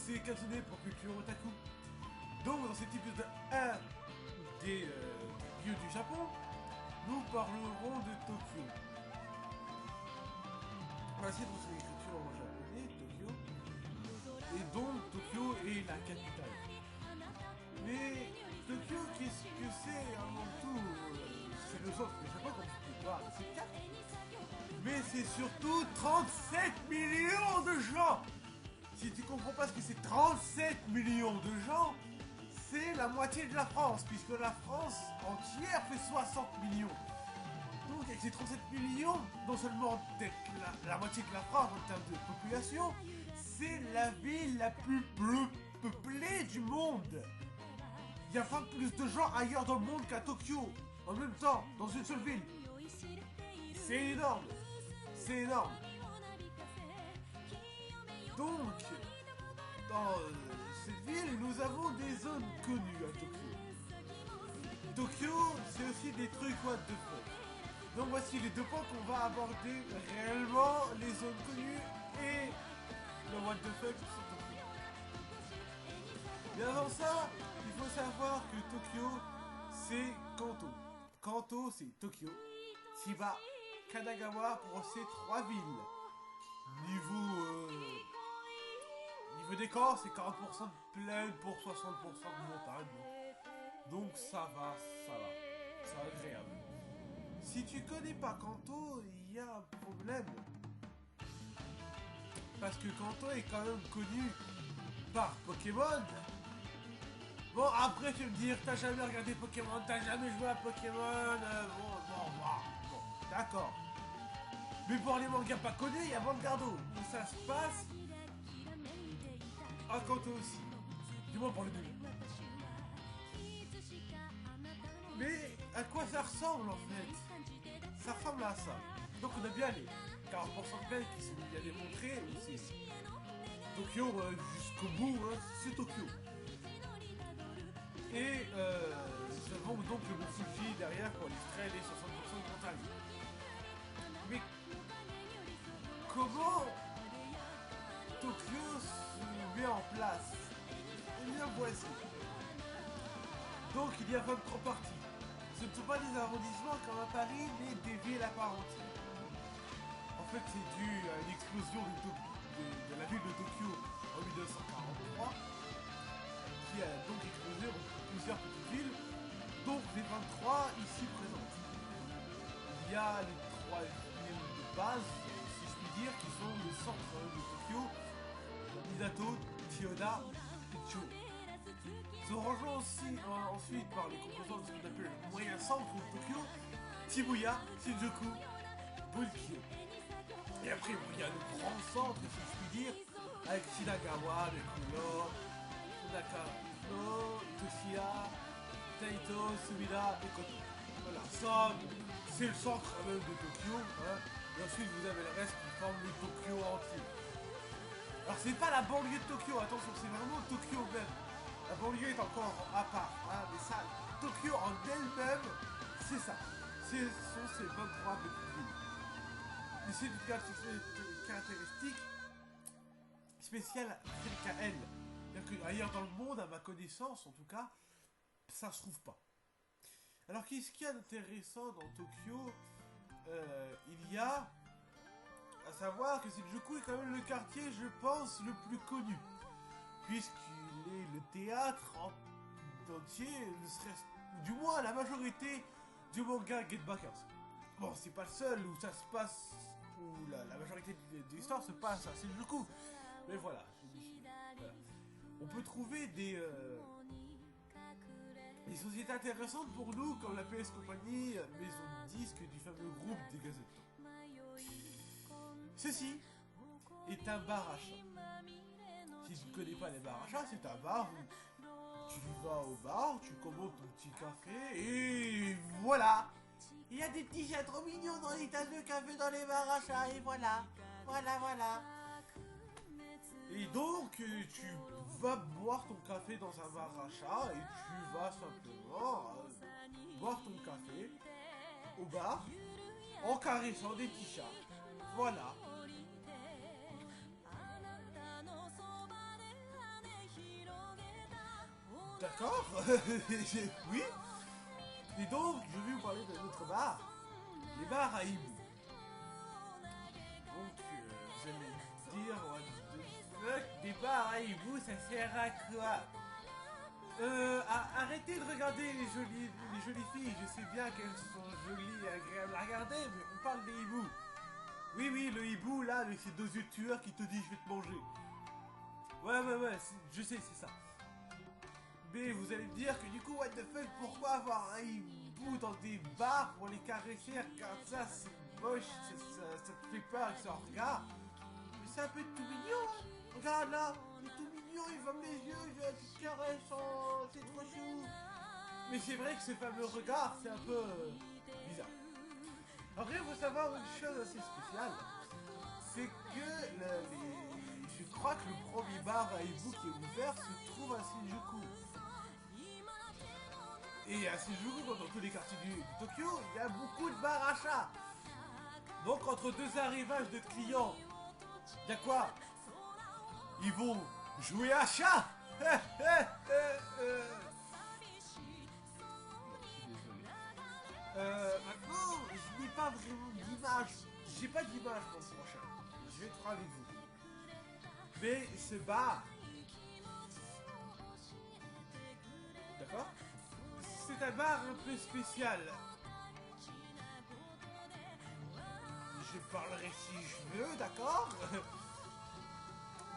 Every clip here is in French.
c'est Kazune pour Culture Otaku. Donc dans cet épisode 1 des lieux du Japon, nous parlerons de Tokyo. Voici pour son écriture en japonais, Tokyo. Et donc Tokyo est la capitale. Mais Tokyo, qu'est-ce que c'est avant tout c'est le centre du Japon, comme tu peux voir, c'est 4. Mais c'est surtout 37 millions de gens. Si tu comprends pas ce que c'est 37 millions de gens, c'est la moitié de la France, puisque la France entière fait 60 millions. Donc avec ces 37 millions, non seulement la moitié de la France en termes de population, c'est la ville la plus peuplée du monde. Il y a pas plus de gens ailleurs dans le monde qu'à Tokyo, en même temps, dans une seule ville. C'est énorme. C'est énorme. Donc, dans cette ville, nous avons des zones connues à Tokyo. Tokyo, c'est aussi des trucs what the fuck. Donc voici les deux points qu'on va aborder réellement, les zones connues et le what the fuck sur Tokyo. Mais avant ça, il faut savoir que Tokyo, c'est Kanto. Kanto, c'est Tokyo, Chiba, Kanagawa pour ces 3 villes. Niveau décor, c'est 40% de plaine pour 60% de montagne. Donc ça va. C'est agréable. Si tu connais pas Kanto, il y a un problème. Parce que Kanto est quand même connu par Pokémon. Bon, après tu me dis, t'as jamais regardé Pokémon, t'as jamais joué à Pokémon, bon, d'accord. Mais pour les mangas pas connus, il y a Vanguardo, où ça se passe à Kanto aussi. Du moins pour le début. Mais à quoi ça ressemble en fait? Ça ressemble à ça. Donc on a bien les 40% de plaines qui sont bien démontrés aussi. Tokyo jusqu'au bout, hein, c'est Tokyo. Et nous avons donc le mont Fuji derrière pour extraire les 60% de montagne. Mais comment Tokyo se met en place? Eh bien voici. Donc il y a 23 parties. Ce ne sont pas des arrondissements comme à Paris, mais des villes à part entière. En fait c'est dû à une explosion de la ville de Tokyo en 1943. Qui a donc explosé en plusieurs petites villes, donc les 23 ici présentes. Il y a les 3 villes de base, si je puis dire, qui sont le centre de Tokyo, Minato, Chiyoda et Cho. Se rejoint aussi ensuite par les composants de ce qu'on appelle le moyen centre de Tokyo, Shibuya, Shinjuku, Bunkyo. Et après, il y a le grand centre, si je puis dire, avec Shinagawa, le Kuro, Nakano, Toshiya, Taito, Sumida et Koto. Voilà, ça, c'est le centre même de Tokyo. Hein. Et ensuite, vous avez le reste qui forme le Tokyo entier. Alors, c'est pas la banlieue de Tokyo, attention, c'est vraiment Tokyo même. La banlieue est encore à part. Hein, mais ça, Tokyo en elle-même, c'est ça. Ce sont ces 23 petites villes. Et c'est une caractéristique spéciale qu'à elle. C'est-à-dire qu'ailleurs dans le monde, à ma connaissance en tout cas, ça se trouve pas. Alors qu'est-ce qu'il y a d'intéressant dans Tokyo? Il y a à savoir que Shinjuku est quand même le quartier, je pense, le plus connu. Puisqu'il est le théâtre entier, du moins la majorité du manga Get Backers. Bon, c'est pas le seul où ça se passe, où la majorité de l'histoire se passe à Shinjuku. Mais voilà, voilà. On peut trouver des sociétés intéressantes pour nous, comme la PS Company, maison de disques du fameux groupe des gazettes. Ceci est un bar à chat. Si tu ne connais pas les bars à chat, c'est un bar où tu vas au bar, tu commandes ton petit café, et voilà. Il y a des petits chats trop mignons dans les tasses de café dans les bars à chat, et voilà. Voilà. Et donc, tu vas boire ton café dans un bar à chat et tu vas simplement boire ton café au bar en caressant des petits chats. Voilà. D'accord. Oui. Et donc, je vais vous parler de notre bar. Les bars à hibou. Donc, vous allez me dire, what the fuck, des bars à hibou, ça sert à quoi? Arrêtez de regarder les jolies filles. Je sais bien qu'elles sont jolies et agréables à regarder, mais on parle des hiboux. Oui, oui, le hibou, là, avec ses deux yeux de tueur qui te dit je vais te manger. Ouais, je sais, c'est ça. Mais vous allez me dire que du coup, what the fuck, pourquoi avoir un hibou dans des bars pour les caresser? Car ça, c'est moche, ça te fait peur avec son regard. Mais c'est un peu tout mignon, hein. Regarde là, il est tout mignon, il ferme les yeux, il a une petite caresse, oh, c'est trop chou. Mais c'est vrai que ce fameux regard, c'est un peu bizarre. Après, il faut savoir une chose assez spéciale, c'est que je crois que le premier bar à hibou qui est ouvert se trouve à Shinjuku. Et à Shinjuku, dans tous les quartiers du Tokyo, il y a beaucoup de bars à chat. Donc entre deux arrivages de clients, il y a quoi? Ils vont jouer à chat. Maintenant, je n'ai pas vraiment d'image. J'ai pas d'image pour le prochain. Je vais être franc avec vous. Mais ce bar, d'accord? C'est un bar un peu spécial. Je parlerai si je veux, d'accord?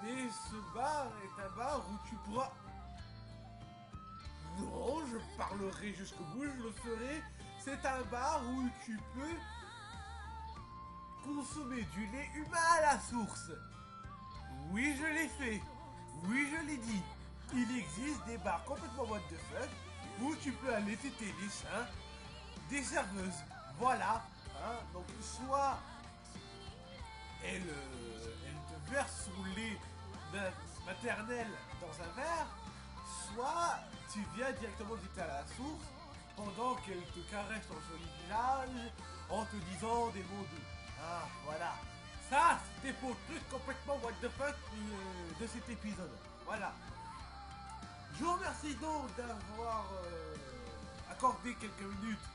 Mais ce bar est un bar où tu pourras... Non, je parlerai jusqu'au bout, je le ferai. C'est un bar où tu peux consommer du lait humain à la source. Oui, je l'ai fait. Oui, je l'ai dit. Il existe des bars complètement what the fuck où tu peux aller téter les seins des serveuses. Voilà. Hein, donc soit elle te verse son lait maternel dans un verre, soit tu viens directement téter à la source pendant qu'elle te caresse ton joli visage en te disant des mots doux. Ah, voilà. Ça, c'était pour le truc complètement what the fuck de cet épisode. Voilà. Je vous remercie donc d'avoir accordé quelques minutes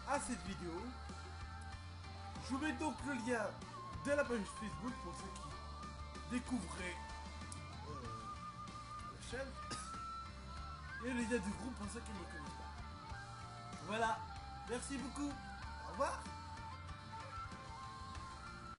à cette vidéo. Je vous mets donc le lien de la page Facebook pour ceux qui découvriraient la chaîne. Et le lien du groupe pour ceux qui ne me connaissent pas. Voilà. Merci beaucoup. Au revoir.